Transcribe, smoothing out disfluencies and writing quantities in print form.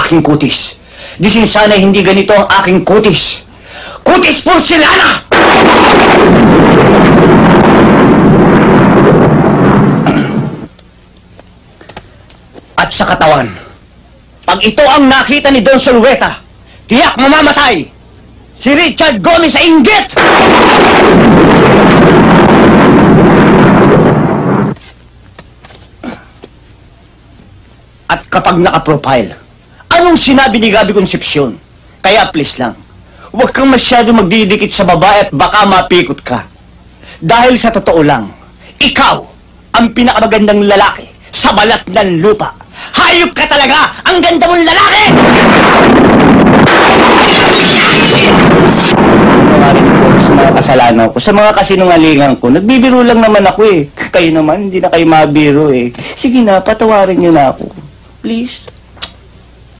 aking kutis. Disin sana hindi ganito ang aking kutis. Kutis porcelana! At sa katawan, pag ito ang nakita ni Don Solueta, tiyak mamamatay si Richard Gomez sa inggit! At kapag naka-profile, anong sinabi ni Gabi Concepcion? Kaya please lang, huwag kang masyado magdidikit sa babae at baka mapikot ka. Dahil sa totoo lang, ikaw ang pinakamagandang lalaki sa balat ng lupa. Hayop ka talaga! Ang ganda mong lalaki! Sa mga kasalanan ko, sa mga kasinungalingan ko, nagbibiro lang naman ako eh. Kayo naman, hindi na kayo mabiro eh. Sige na, patawarin niyo na ako. Please.